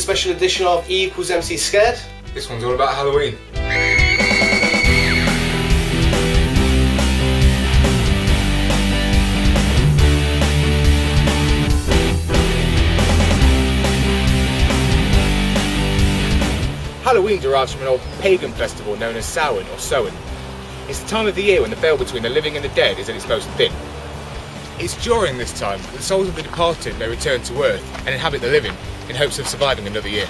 special edition of E=MC Scared. This one's all about Halloween. Halloween derives from an old pagan festival known as Samhain or Samhain. It's the time of the year when the veil between the living and the dead is at its most thin. It's during this time that the souls of the departed may return to Earth and inhabit the living in hopes of surviving another year.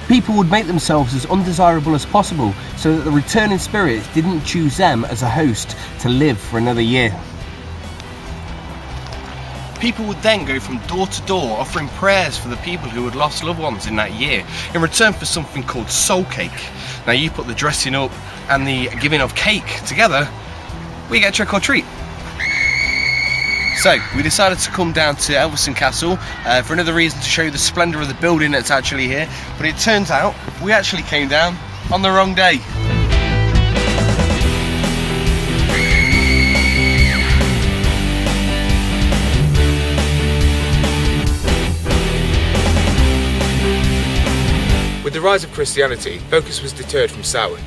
People would make themselves as undesirable as possible so that the returning spirits didn't choose them as a host to live for another year. People would then go from door to door offering prayers for the people who had lost loved ones in that year in return for something called soul cake. Now you put the dressing up and the giving of cake together, we get trick or treat. So we decided to come down to Elverson Castle for another reason to show you the splendour of the building that's actually here, but it turns out we actually came down on the wrong day. With the rise of Christianity, focus was deterred from Samhain.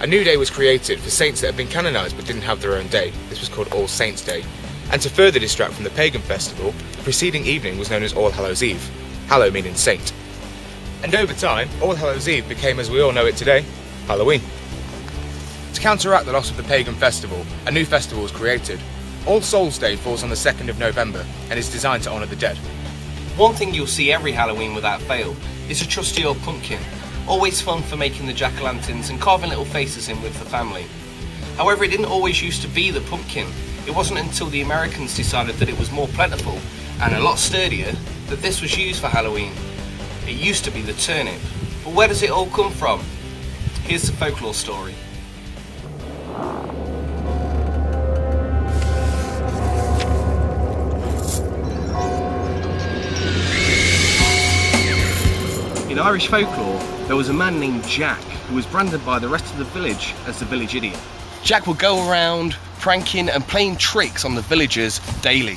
A new day was created for saints that had been canonised but didn't have their own day. This was called All Saints' Day. And to further distract from the pagan festival, the preceding evening was known as All Hallows' Eve, Hallow meaning saint. And over time, All Hallows' Eve became, as we all know it today, Halloween. To counteract the loss of the pagan festival, a new festival was created. All Souls' Day falls on the 2nd of November and is designed to honour the dead. One thing you'll see every Halloween without fail is a trusty old pumpkin. Always fun for making the jack-o'-lanterns and carving little faces in with the family. However, it didn't always used to be the pumpkin. It wasn't until the Americans decided that it was more plentiful and a lot sturdier that this was used for Halloween. It used to be the turnip. But where does it all come from? Here's the folklore story. In Irish folklore, there was a man named Jack who was branded by the rest of the village as the village idiot. Jack would go around pranking and playing tricks on the villagers daily.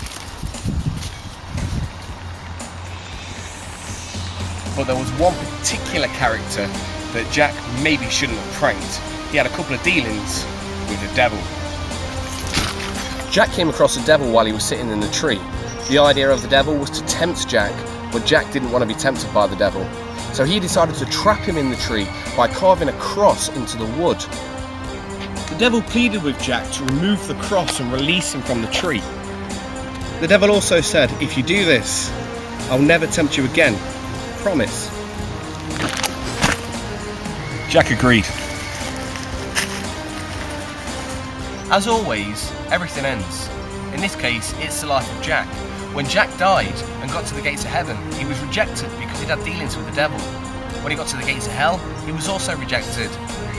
But there was one particular character that Jack maybe shouldn't have pranked. He had a couple of dealings with the devil. Jack came across a devil while he was sitting in the tree. The idea of the devil was to tempt Jack, but Jack didn't want to be tempted by the devil. So he decided to trap him in the tree by carving a cross into the wood. The devil pleaded with Jack to remove the cross and release him from the tree. The devil also said, "If you do this, I'll never tempt you again. Promise." Jack agreed. As always, everything ends. In this case, it's the life of Jack. When Jack died and got to the gates of heaven, he was rejected because he'd had dealings with the devil. When he got to the gates of hell, he was also rejected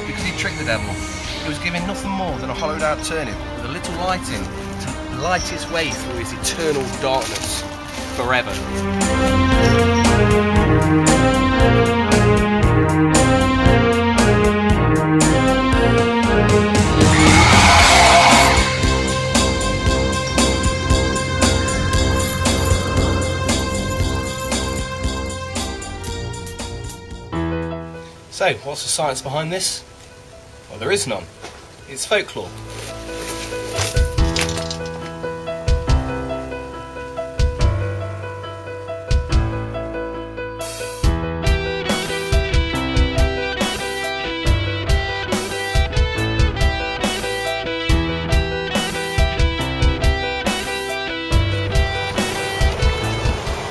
because he tricked the devil. He was given nothing more than a hollowed out turnip with a little light in to light its way through his eternal darkness forever. So, what's the science behind this? Well, there is none. It's folklore.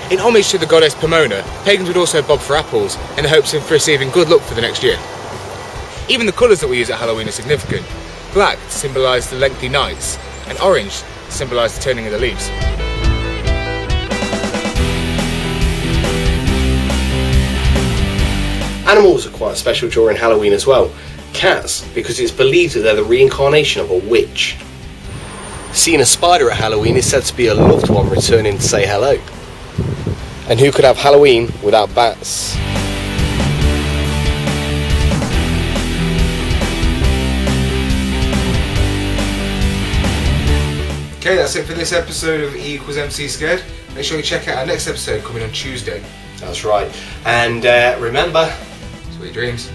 In homage to the goddess Pomona, pagans would also bob for apples in the hopes of receiving good luck for the next year. Even the colours that we use at Halloween are significant. Black to symbolise the lengthy nights, and orange to symbolise the turning of the leaves. Animals are quite special during Halloween as well. Cats, because it's believed that they're the reincarnation of a witch. Seeing a spider at Halloween is said to be a loved one returning to say hello. And who could have Halloween without bats? Okay, that's it for this episode of E=MC Scared. Make sure you check out our next episode coming on Tuesday. That's right. And remember, Sweet dreams.